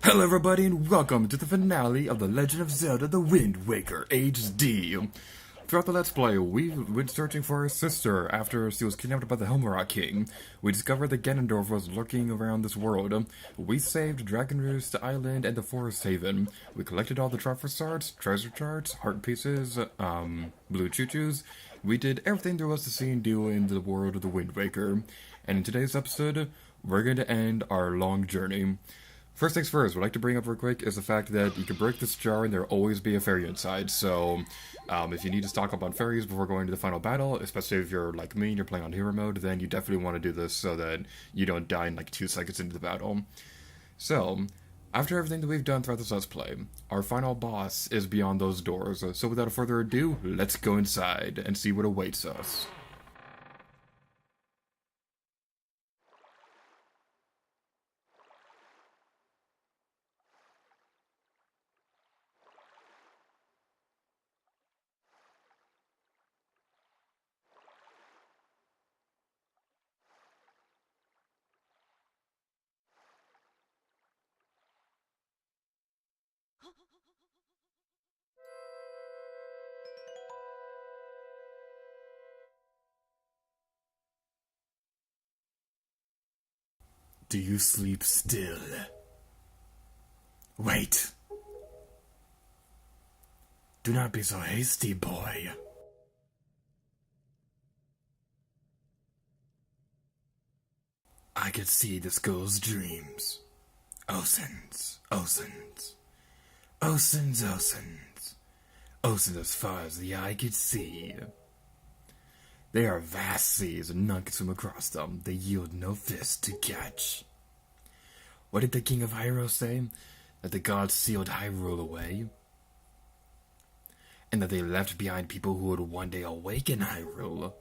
Hello everybody and welcome to the finale of The Legend of Zelda The Wind Waker HD. Throughout the Let's Play, we went searching for her sister after she was kidnapped by the Helmrock King. We discovered that Ganondorf was lurking around this world. We saved Dragon Roost Island and the Forest Haven. We collected all the Triforce shards, treasure charts, heart pieces, blue choo-choos. We did everything there was to see and do in the world of The Wind Waker. And in today's episode, we're going to end our long journey. First things first, what I'd like to bring up real quick is the fact that you can break this jar and there'll always be a fairy inside, so if you need to stock up on fairies before going to the final battle, especially if you're like me and you're playing on hero mode, then you definitely want to do this so that you don't die in like 2 seconds into the battle. So, after everything that we've done throughout this Let's Play, our final boss is beyond those doors, so without further ado, let's go inside and see what awaits us. Do you sleep still? Wait. Do not be so hasty, boy. I could see this girl's dreams. Oceans, oceans. Oceans, oceans. Oceans as far as the eye could see. They are vast seas and none can swim across them. They yield no fish to catch. What did the King of Hyrule say? That the gods sealed Hyrule away? And that they left behind people who would one day awaken Hyrule?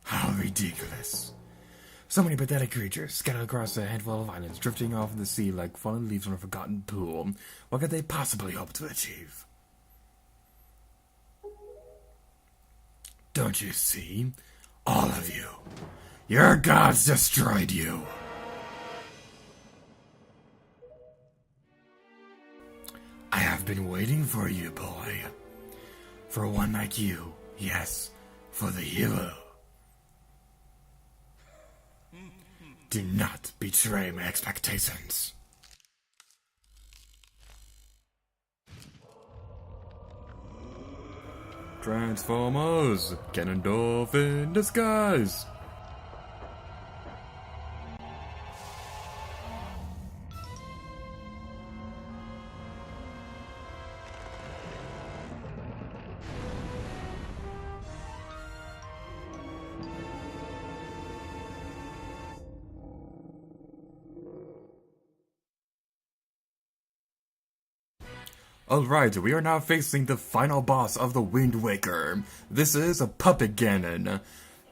How ridiculous. So many pathetic creatures scattered across a handful of islands, drifting off in the sea like fallen leaves from a forgotten pool. What could they possibly hope to achieve? Don't you see? All of you. Your gods destroyed you. I have been waiting for you, boy. For one like you. Yes, for the hero. Do not betray my expectations. Transformers! Ganondorf in disguise! Alright, we are now facing the final boss of the Wind Waker. This is a puppet Ganon.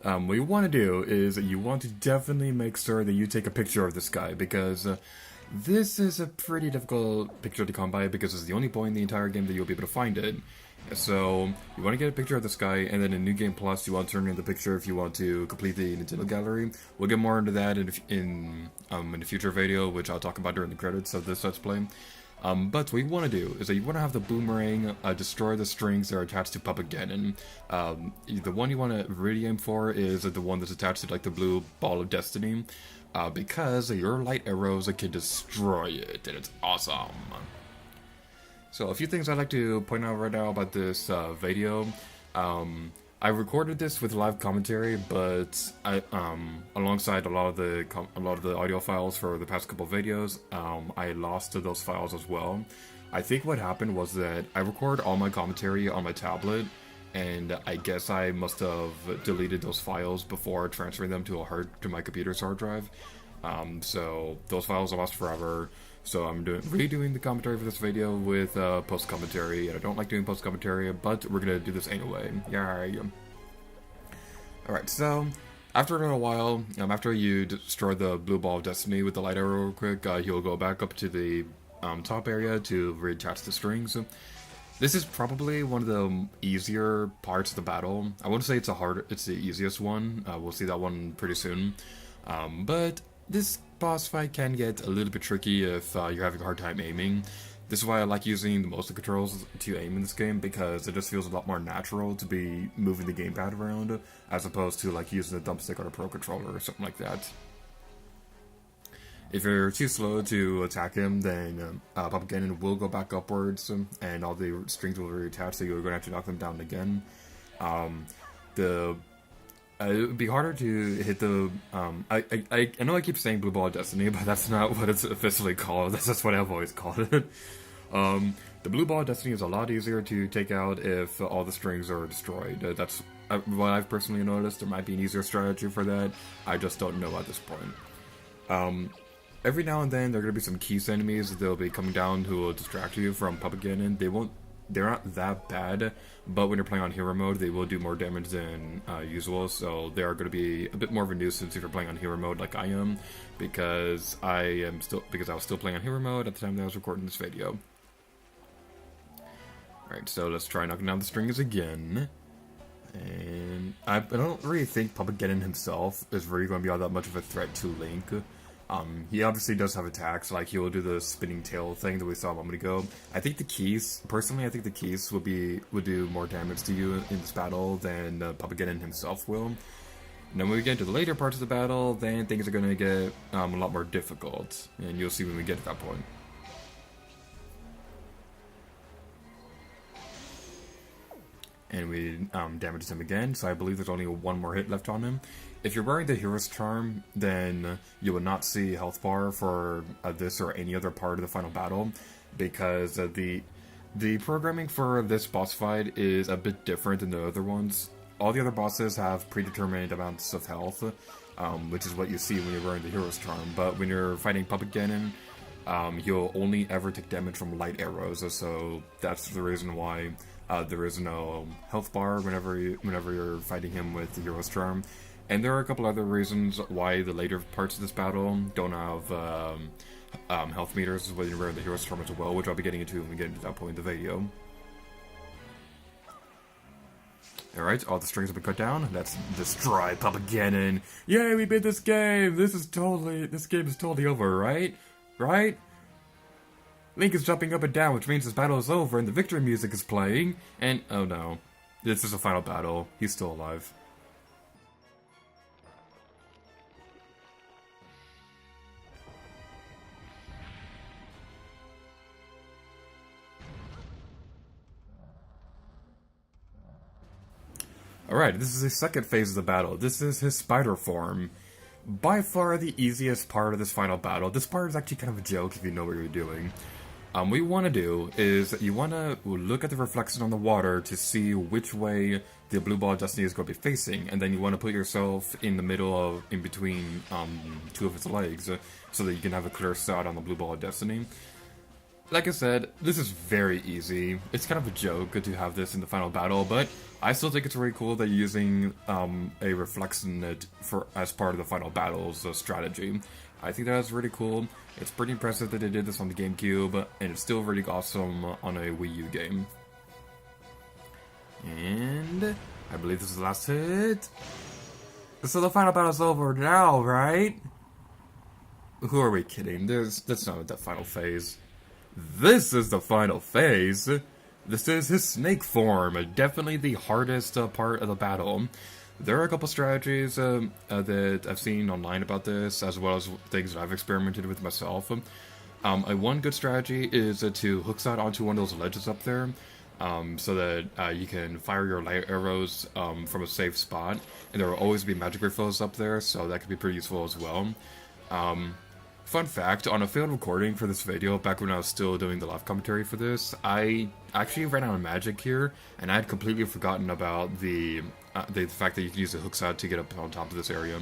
What you want to do is you want to definitely make sure that you take a picture of this guy, because this is a pretty difficult picture to come by, because it's the only point in the entire game that you'll be able to find it. So, you want to get a picture of this guy, and then in New Game Plus, you want to turn in the picture if you want to complete the Nintendo Gallery. We'll get more into that in a future video, which I'll talk about during the credits of this Let's Play. But what you want to do is that you want to have the boomerang destroy the strings that are attached to Puppet Ganon. The one you want to really aim for is the one that's attached to like the blue ball of destiny, because your light arrows can destroy it, and it's awesome. So a few things I'd like to point out right now about this video. I recorded this with live commentary, but I, alongside a lot of the audio files for the past couple of videos, I lost those files as well. I think what happened was that I record all my commentary on my tablet, and I guess I must have deleted those files before transferring them to my computer's hard drive. So those files are lost forever. So I'm redoing the commentary for this video with post-commentary, and I don't like doing post-commentary, but we're gonna do this anyway. Yeah. Alright, so after a little while, after you destroy the blue ball of destiny with the light arrow real quick, you'll go back up to the top area to reattach the strings. This is probably one of the easier parts of the battle. I wouldn't say it's the easiest one. We'll see that one pretty soon. But this boss fight can get a little bit tricky if you're having a hard time aiming. This is why I like using the motion controls to aim in this game, because it just feels a lot more natural to be moving the gamepad around, as opposed to like using a thumbstick or a pro controller or something like that. If you're too slow to attack him, then Papa Ganon will go back upwards, and all the strings will reattach, so you're going to have to knock them down again. It would be harder to hit the. I know I keep saying Blue Ball of Destiny, but that's not what it's officially called. That's just what I've always called it. The Blue Ball of Destiny is a lot easier to take out if all the strings are destroyed. That's what I've personally noticed. There might be an easier strategy for that. I just don't know at this point. Every now and then, there are going to be some Keys enemies. They'll be coming down who will distract you from Papa Ganon. They're not that bad, but when you're playing on hero mode, they will do more damage than usual, so they are going to be a bit more of a nuisance if you're playing on hero mode like I am, because I was still playing on hero mode at the time that I was recording this video. Alright, so let's try knocking down the strings again. And I don't really think Papa Ganon himself is really going to be all that much of a threat to Link. He obviously does have attacks, like he will do the spinning tail thing that we saw a moment ago. I think the Keys, personally, I think the Keys would do more damage to you in this battle than Papa Ganon himself will. And then when we get into the later parts of the battle, then things are going to get a lot more difficult, and you'll see when we get to that point. And we damaged him again, so I believe there's only one more hit left on him. If you're wearing the Hero's Charm, then you will not see health bar for this or any other part of the final battle, because the programming for this boss fight is a bit different than the other ones. All the other bosses have predetermined amounts of health, which is what you see when you're wearing the Hero's Charm, but when you're fighting Papa Ganon, you'll only ever take damage from light arrows, so that's the reason why there is no health bar whenever you're fighting him with the Hero's Charm. And there are a couple other reasons why the later parts of this battle don't have health meters when you're wearing the Hero's Charm as well, which I'll be getting into when we get into that point in the video. Alright, all the strings have been cut down. Let's destroy Papa Ganon. Yay, we beat this game! This game is totally over, right? Right? Link is jumping up and down, which means this battle is over and the victory music is playing. And, oh no. This is the final battle. He's still alive. Alright, this is the second phase of the battle. This is his spider form. By far the easiest part of this final battle. This part is actually kind of a joke if you know what you're doing. What you want to do is you want to look at the reflection on the water to see which way the Blue Ball of Destiny is going to be facing, and then you want to put yourself in the middle in between two of its legs, so that you can have a clear shot on the Blue Ball of Destiny. Like I said, this is very easy. It's kind of a joke to have this in the final battle, but I still think it's really cool that you're using a reflection as part of the final battle's strategy. I think that's really cool. It's pretty impressive that they did this on the GameCube, and it's still really awesome on a Wii U game. And I believe this is the last hit. So the final battle's over now, right? Who are we kidding? That's not the final phase. This is the final phase. This is his snake form, definitely the hardest part of the battle. There are a couple strategies that I've seen online about this, as well as things that I've experimented with myself. One good strategy is to hook shot onto one of those ledges up there, so that you can fire your light arrows from a safe spot, and there will always be magic refills up there, so that could be pretty useful as well. Fun fact, on a failed recording for this video, back when I was still doing the live commentary for this, I actually ran out of magic here, and I had completely forgotten about the fact that you can use the hook shot to get up on top of this area.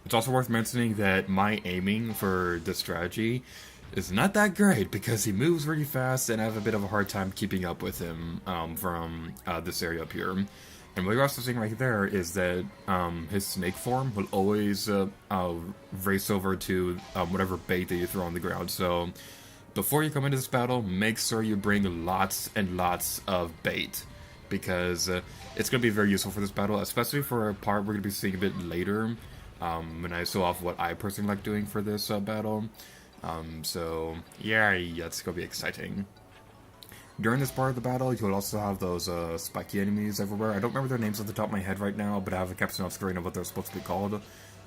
It's also worth mentioning that my aiming for this strategy is not that great, because he moves really fast, and I have a bit of a hard time keeping up with him from this area up here. And what you're also seeing right there is that his snake form will always race over to whatever bait that you throw on the ground. So before you come into this battle, make sure you bring lots and lots of bait, because it's going to be very useful for this battle, especially for a part we're going to be seeing a bit later, and I show off what I personally like doing for this battle. So yeah, it's gonna be exciting. During this part of the battle, you'll also have those spiky enemies everywhere. I don't remember their names off the top of my head right now, but I have a caption off screen of what they're supposed to be called.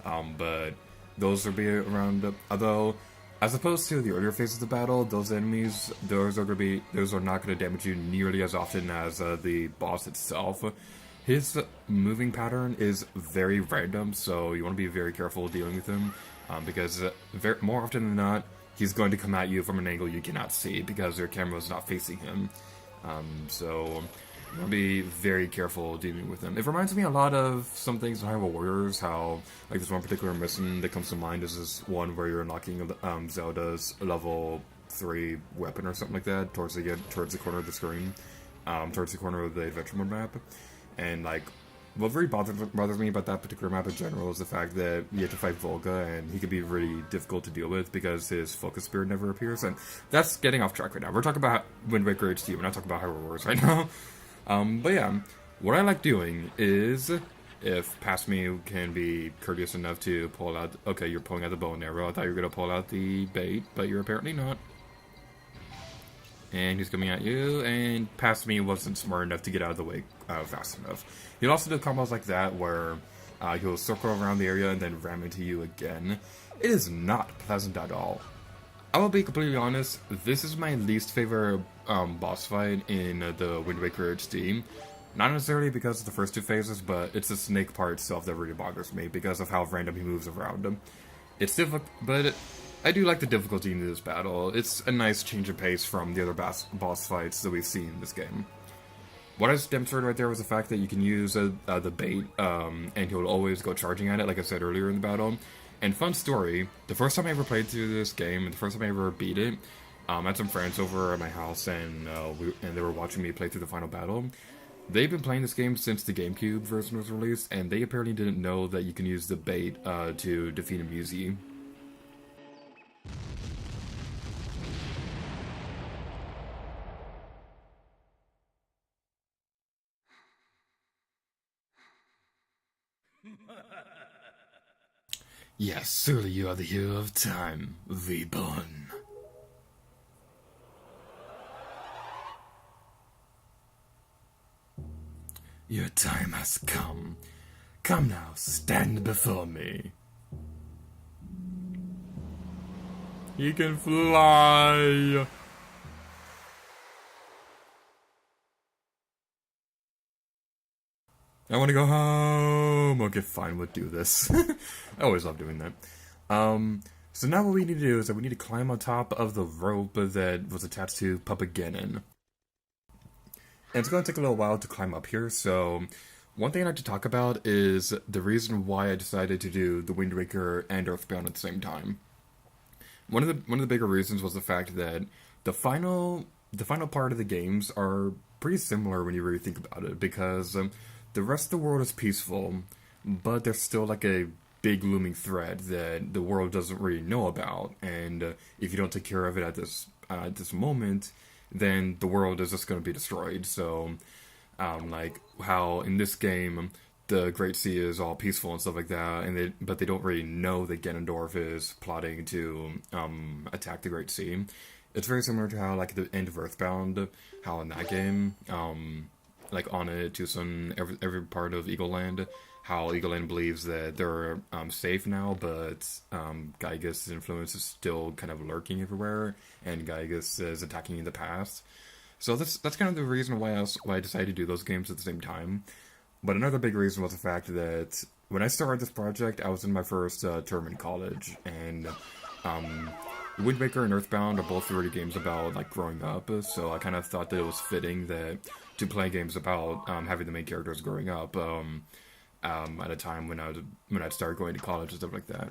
But those will be around. Although, as opposed to the earlier phases of the battle, those enemies, those are not going to damage you nearly as often as the boss itself. His moving pattern is very random, so you want to be very careful dealing with him, because more often than not, he's going to come at you from an angle you cannot see because your camera is not facing him. So you want to be very careful dealing with him. It reminds me a lot of some things in Hyrule Warriors, how, like, this one particular mission that comes to mind is this one where you're unlocking Zelda's level 3 weapon or something like that towards the corner of the screen, towards the corner of the adventure mode map. And, like, what really bothers me about that particular map in general is the fact that you have to fight Volga, and he can be really difficult to deal with because his focus spirit never appears. And that's getting off track right now. We're talking about Wind Waker HD, we're not talking about Hyrule Warriors right now. But yeah, what I like doing is, if past me can be courteous enough to pull out... Okay, you're pulling out the bow and arrow. I thought you were going to pull out the bait, but you're apparently not. And he's coming at you, and past me wasn't smart enough to get out of the way fast enough. He'll also do combos like that, where he'll circle around the area and then ram into you again. It is not pleasant at all. I will be completely honest, this is my least favorite boss fight in the Wind Waker HD. Not necessarily because of the first two phases, but it's the snake part itself that really bothers me, because of how random he moves around him. It's difficult, but I do like the difficulty in this battle. It's a nice change of pace from the other boss fights that we've seen in this game. What I just demonstrated right there was the fact that you can use the bait, and he'll always go charging at it, like I said earlier in the battle. And fun story, the first time I ever played through this game, and the first time I ever beat it, I had some friends over at my house, and they were watching me play through the final battle. They've been playing this game since the GameCube version was released, and they apparently didn't know that you can use the bait to defeat him easy. Yes, surely you are the hero of time, V-Born. Your time has come. Come now, stand before me. He can fly! I want to go home. Okay, fine, we'll do this. I always love doing that. So now what we need to do is that we need to climb on top of the rope that was attached to Puppet Ganon. And it's going to take a little while to climb up here, so one thing I'd like to talk about is the reason why I decided to do the Wind Waker and EarthBound at the same time. One of the bigger reasons was the fact that the final part of the games are pretty similar when you really think about it, because the rest of the world is peaceful, but there's still like a big looming threat that the world doesn't really know about, and if you don't take care of it at this moment, then the world is just going to be destroyed. So, like how in this game, the Great Sea is all peaceful and stuff like that, but they don't really know that Ganondorf is plotting to attack the Great Sea. It's very similar to how, like, the end of EarthBound, how in that game, like, on it, Tucson, every part of Eagle Land, how Eagle Land believes that they're safe now, but Gygus' influence is still kind of lurking everywhere, and Gygus is attacking in the past. So that's kind of the reason why I decided to do those games at the same time. But another big reason was the fact that when I started this project, I was in my first term in college, and Wind Waker and EarthBound are both already games about, like, growing up, so I kind of thought that it was fitting that to play games about having the main characters growing up at a time when I'd started going to college and stuff like that.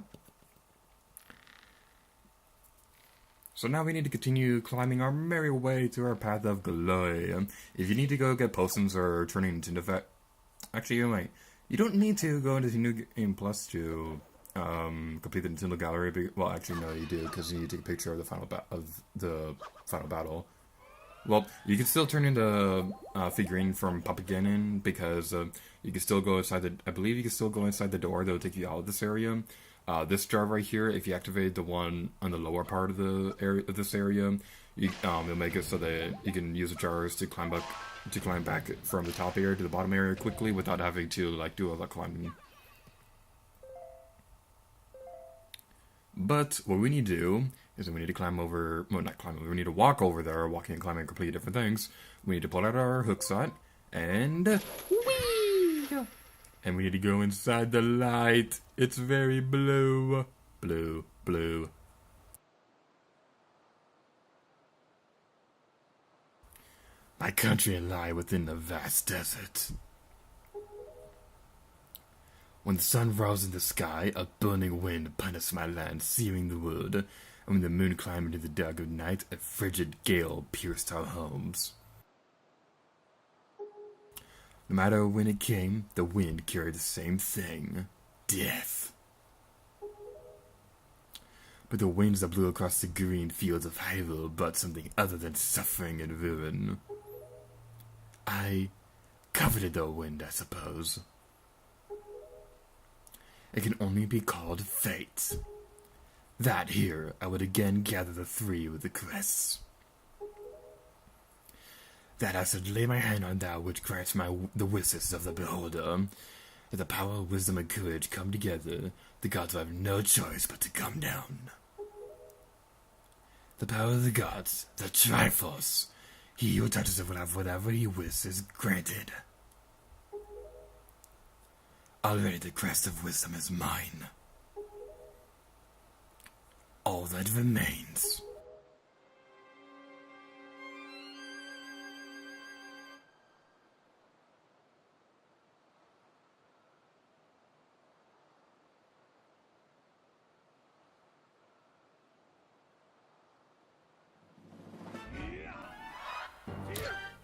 So now we need to continue climbing our merry way to our path of glory. If you need to go get potions or turn into Nintendo actually, you don't need to go into New Game Plus to complete the Nintendo Gallery. Well, actually, no, you do, because you need to take a picture of the final battle. Well, you can still turn into figurine from Puppet Ganon because you can still go inside the. I believe you can still go inside the door that will take you out of this area. This jar right here, if you activate the one on the lower part of the area of this area, it'll make it so that you can use the jars to climb back from the top area to the bottom area quickly without having to like do all that climbing. But what we need to do is we need to climb over, well, not climb over, we need to walk over there. Walking and climbing are completely different things. We need to pull out our hook set, and whee! And we need to go inside the light. It's very blue. Blue, blue. My country lie within the vast desert. When the sun rose in the sky, a burning wind punished my land, searing the wood. And when the moon climbed into the dark of night, a frigid gale pierced our homes. No matter when it came, the wind carried the same thing: death. But the winds that blew across the green fields of Hyrule brought something other than suffering and ruin. I coveted the wind, I suppose. It can only be called fate. That here, I would again gather the three with the crests. That I should lay my hand on that which grants the wishes of the beholder. That the power, wisdom, and courage come together, the gods will have no choice but to come down. The power of the gods, the Triforce. He who touches it will have whatever he wishes granted. Already the crest of wisdom is mine. All that remains.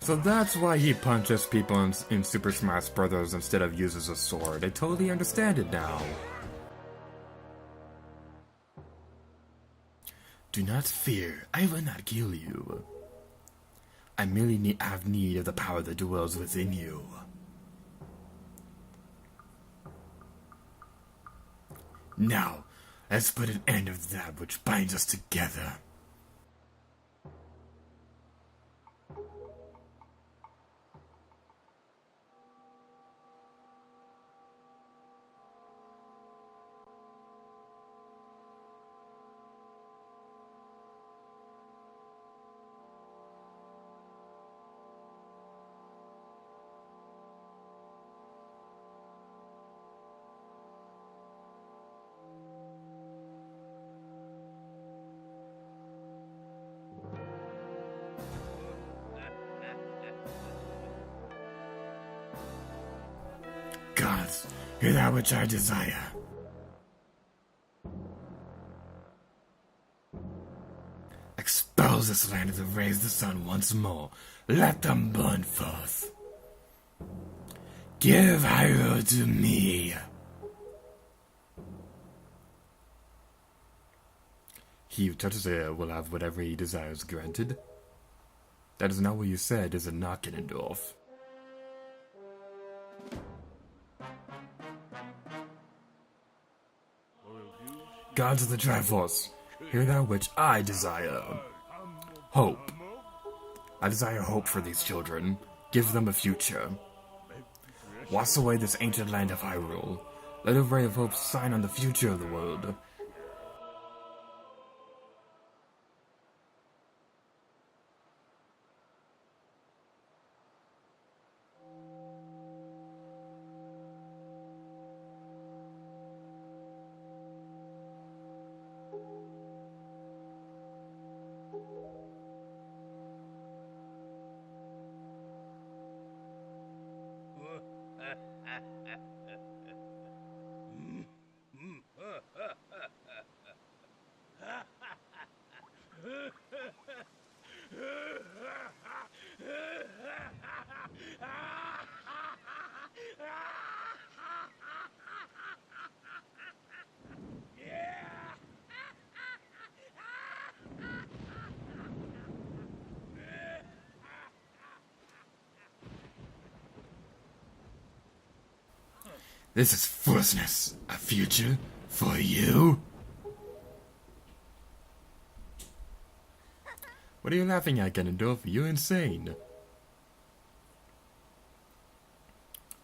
So that's why he punches people in Super Smash Bros. Instead of uses a sword. I totally understand it now. Do not fear, I will not kill you. I merely have need of the power that dwells within you. Now, let's put an end to that which binds us together. Gods, hear that which I desire. Expose this land to raise the sun once more. Let them burn forth. Give Hyrule to me. He who touches it will have whatever he desires granted. That is not what you said, is it not, Ganondorf? Gods of the Triforce, hear that which I desire. Hope. I desire hope for these children. Give them a future. Wash away this ancient land of Hyrule. Let a ray of hope shine on the future of the world. This is foolishness. A future for you? What are you laughing at, Ganondorf? You insane.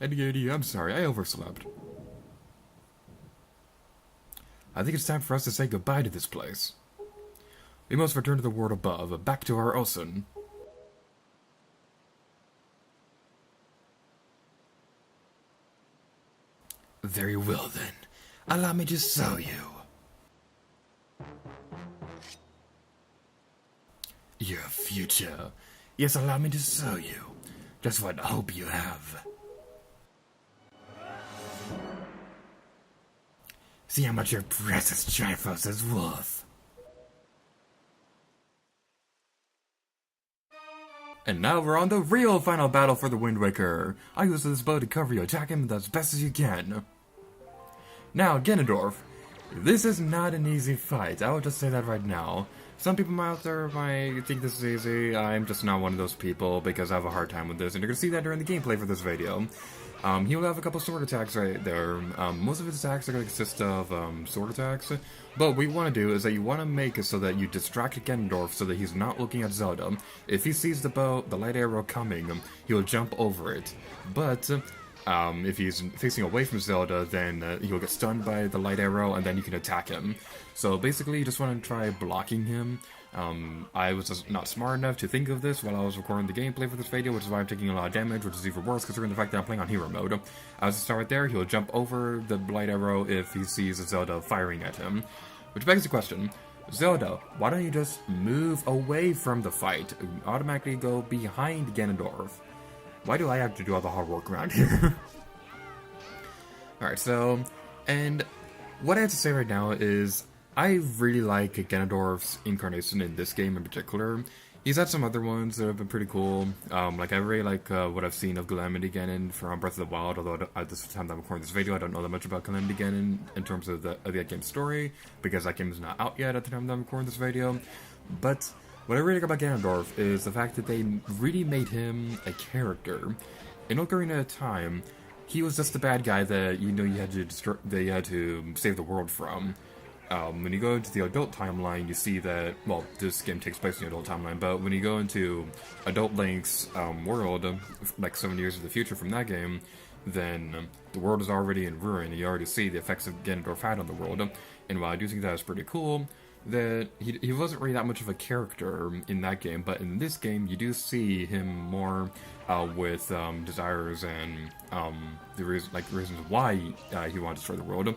Eddie, I'm sorry, I overslept. I think it's time for us to say goodbye to this place. We must return to the world above, back to our ocean. Very well then. Allow me to show you. Your future. Yes, allow me to show you. Just what hope you have. See how much your precious Triforce is worth. And now we're on the real final battle for the Wind Waker. I use this bow to cover you, attack him as best as you can. Now, Ganondorf, this is not an easy fight. I will just say that right now. Some people out there might think this is easy. I'm just not one of those people because I have a hard time with this, and you're gonna see that during the gameplay for this video. He will have a couple sword attacks right there. Most of his attacks are going to consist of sword attacks. But what you want to do is that you want to make it so that you distract Ganondorf so that he's not looking at Zelda. If he sees the light arrow coming, he'll jump over it. But if he's facing away from Zelda, then he'll get stunned by the light arrow, and then you can attack him. So basically, you just want to try blocking him. I was just not smart enough to think of this while I was recording the gameplay for this video, which is why I'm taking a lot of damage, which is even worse considering the fact that I'm playing on hero mode. As a start right there, he'll jump over the light arrow if he sees Zelda firing at him. Which begs the question, Zelda, why don't you just move away from the fight? Automatically go behind Ganondorf. Why do I have to do all the hard work around here? Alright, so, and what I have to say right now is, I really like Ganondorf's incarnation in this game in particular. He's had some other ones that have been pretty cool. Like, I really like what I've seen of Calamity Ganon from Breath of the Wild, although at this time that I'm recording this video, I don't know that much about Calamity Ganon in terms of that game's story, because that game is not out yet at the time that I'm recording this video. But what I really like about Ganondorf is the fact that they really made him a character. In Ocarina of Time, he was just the bad guy that you had to save the world from. When you go into the adult timeline, you see that, well, this game takes place in the adult timeline, but when you go into adult Link's world, like 7 years in the future from that game, then the world is already in ruin, and you already see the effects of Ganondorf had on the world. And while I do think that is pretty cool, that he wasn't really that much of a character in that game, but in this game, you do see him more with desires and the reasons why he wanted to destroy the world.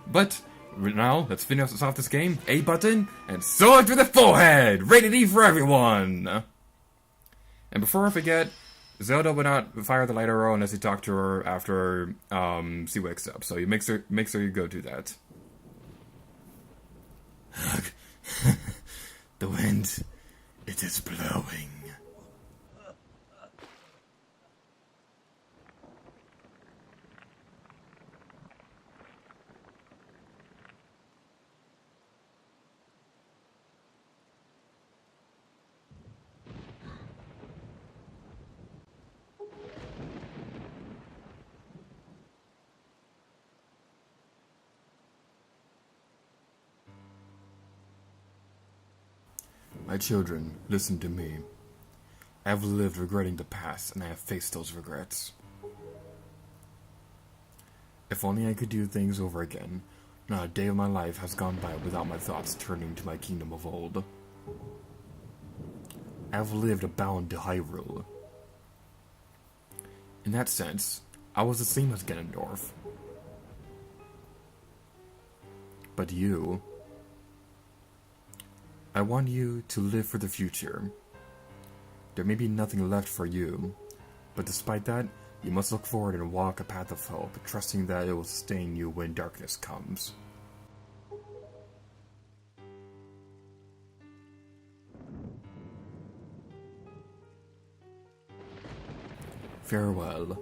But now, let's finish off this game. A button, and sword to the forehead! Rated E for everyone! And before I forget, Zelda would not fire the light arrow unless you talk to her after she wakes up. So you make sure you go do that. The wind, it is blowing. My children, listen to me. I have lived regretting the past, and I have faced those regrets. If only I could do things over again, not a day of my life has gone by without my thoughts turning to my kingdom of old. I have lived bound to Hyrule. In that sense, I was the same as Ganondorf. But you... I want you to live for the future. There may be nothing left for you, but despite that, you must look forward and walk a path of hope, trusting that it will sustain you when darkness comes. Farewell.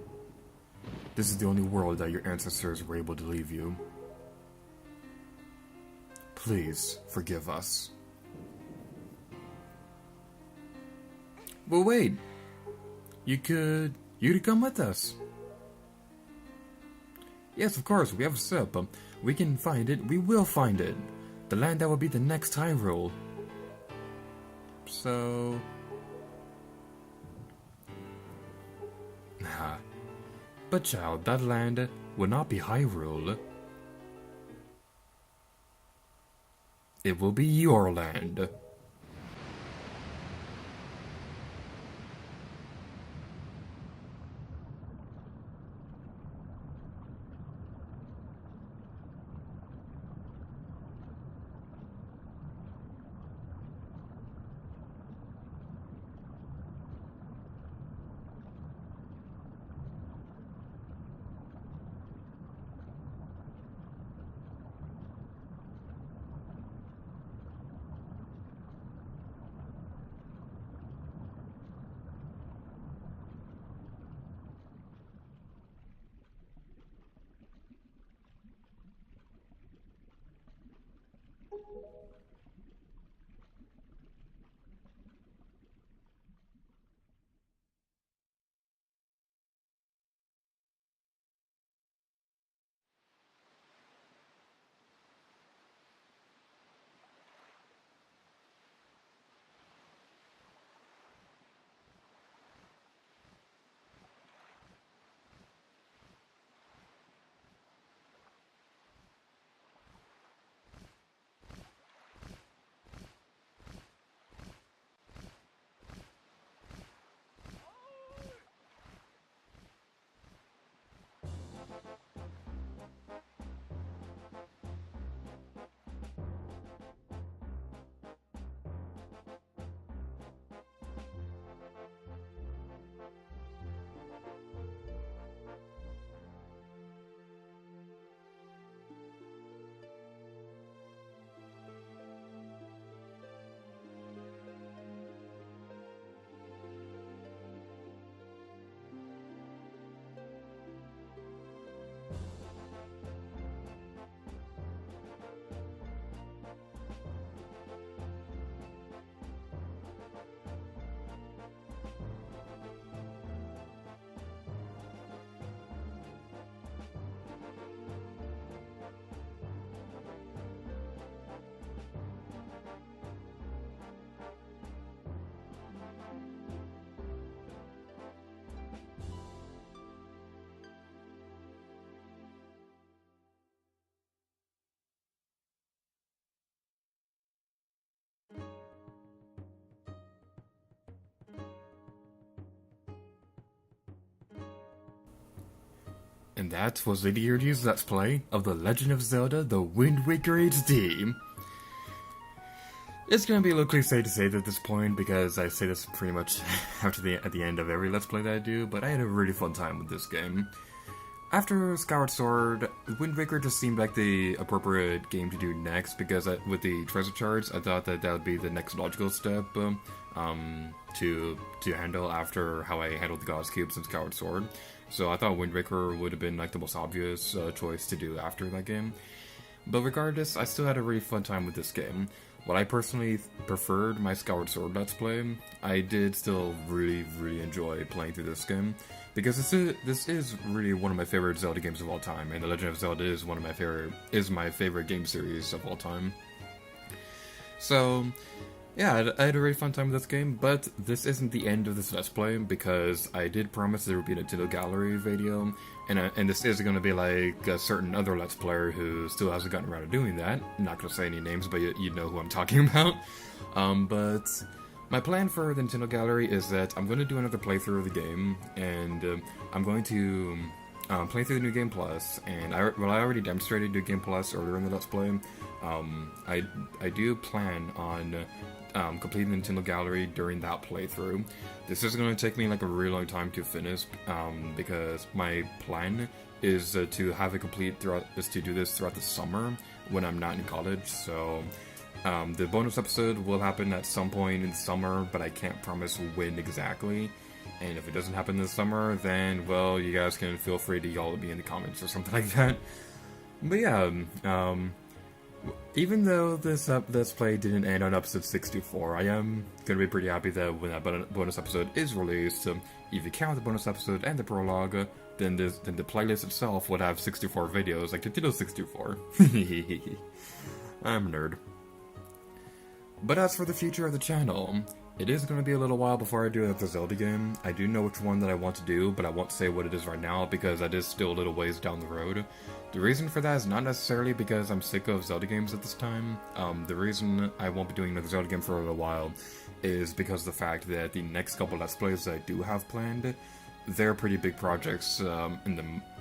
This is the only world that your ancestors were able to leave you. Please forgive us. Well, wait. You could come with us. Yes, of course, we have a sip. We can find it. We will find it. The land that will be the next Hyrule. So... But child, that land will not be Hyrule. It will be your land. And that was the Lydier's Let's Play of The Legend of Zelda The Wind Waker HD. It's gonna be a little cliche to say it at this point, because I say this pretty much at the end of every Let's Play that I do, but I had a really fun time with this game. After Skyward Sword, Wind Waker just seemed like the appropriate game to do next, because with the treasure charts, I thought that would be the next logical step to handle after how I handled the God's Cubes in Skyward Sword. So I thought Wind Waker would have been like the most obvious choice to do after that game. But regardless, I still had a really fun time with this game. While I personally preferred my Skyward Sword Let's Play, I did still really enjoy playing through this game, because this is really one of my favorite Zelda games of all time, and The Legend of Zelda is my favorite game series of all time. So, yeah, I had a really fun time with this game, but this isn't the end of this Let's Play, because I did promise there would be a Nintendo Gallery video, and this is going to be like a certain other Let's Player who still hasn't gotten around to doing that. I'm not going to say any names, but you know who I'm talking about. But my plan for the Nintendo Gallery is that I'm going to do another playthrough of the game, and I'm going to play through the New Game Plus, and I already demonstrated New Game Plus earlier in the Let's Play. I do plan on completing the Nintendo Gallery during that playthrough. This is going to take me like a really long time to finish, because my plan is to do this throughout the summer when I'm not in college. So the bonus episode will happen at some point in summer, but I can't promise when exactly. And if it doesn't happen this summer, then, well, you guys can feel free to yell at me in the comments or something like that. But yeah, Even though this Let's Play didn't end on episode 64, I am gonna be pretty happy that when that bonus episode is released, if you count the bonus episode and the prologue, then the playlist itself would have 64 videos, like Nintendo 64. I'm a nerd. But as for the future of the channel, it is going to be a little while before I do another Zelda game. I do know which one that I want to do, but I won't say what it is right now because that is still a little ways down the road. The reason for that is not necessarily because I'm sick of Zelda games at this time. The reason I won't be doing another Zelda game for a little while is because of the fact that the next couple Let's Plays that I do have planned, they're pretty big projects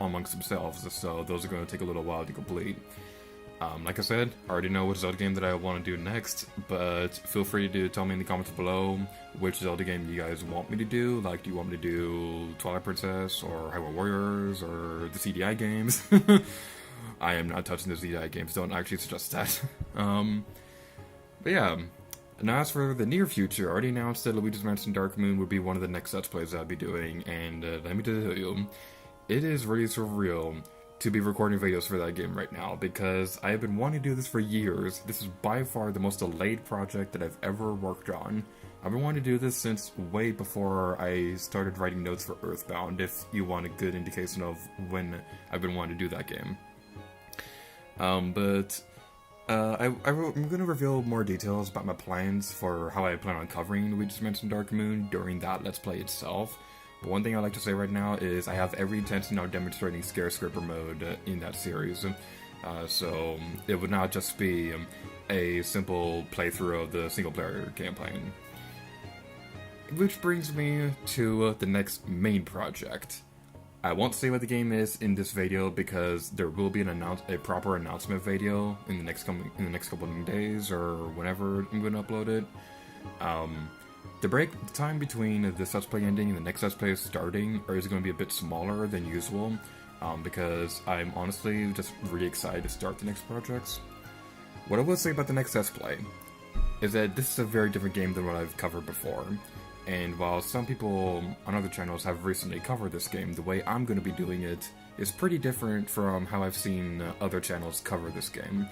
amongst themselves, so those are going to take a little while to complete. Like I said, I already know which Zelda game that I want to do next, but feel free to tell me in the comments below which Zelda game you guys want me to do. Like, do you want me to do Twilight Princess, or Hyrule Warriors, or the CDI games? I am not touching the CDI games, don't actually suggest that. But yeah, now as for the near future, I already announced that Luigi's Mansion Dark Moon would be one of the next Let's Plays that I'd be doing, and let me tell you, it is really surreal to be recording videos for that game right now, because I have been wanting to do this for years. This is by far the most delayed project that I've ever worked on. I've been wanting to do this since way before I started writing notes for EarthBound, if you want a good indication of when I've been wanting to do that game. I'm going to reveal more details about my plans for how I plan on covering Luigi's Mansion Dark Moon during that Let's Play itself. But one thing I'd like to say right now is I have every intention of demonstrating Scare mode in that series. So it would not just be a simple playthrough of the single-player campaign. Which brings me to the next main project. I won't say what the game is in this video because there will be a proper announcement video in the next couple of days or whenever I'm going to upload it. The time between this Let's Play ending and the next Let's Play starting is going to be a bit smaller than usual, because I'm honestly just really excited to start the next projects. What I will say about the next Let's Play is that this is a very different game than what I've covered before, and while some people on other channels have recently covered this game, the way I'm going to be doing it is pretty different from how I've seen other channels cover this game,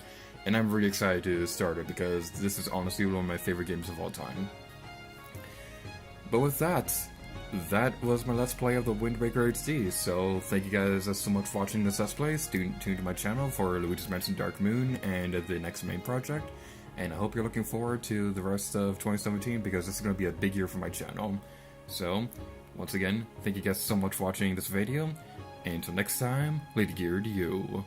and I'm really excited to start it because this is honestly one of my favorite games of all time. But with that was my Let's Play of the Wind Waker HD, so thank you guys so much for watching this Let's Play. Stay tuned to my channel for Luigi's Mansion Dark Moon and the next main project, and I hope you're looking forward to the rest of 2017 because this is going to be a big year for my channel. So, once again, thank you guys so much for watching this video, and until next time, Lady Gear to you.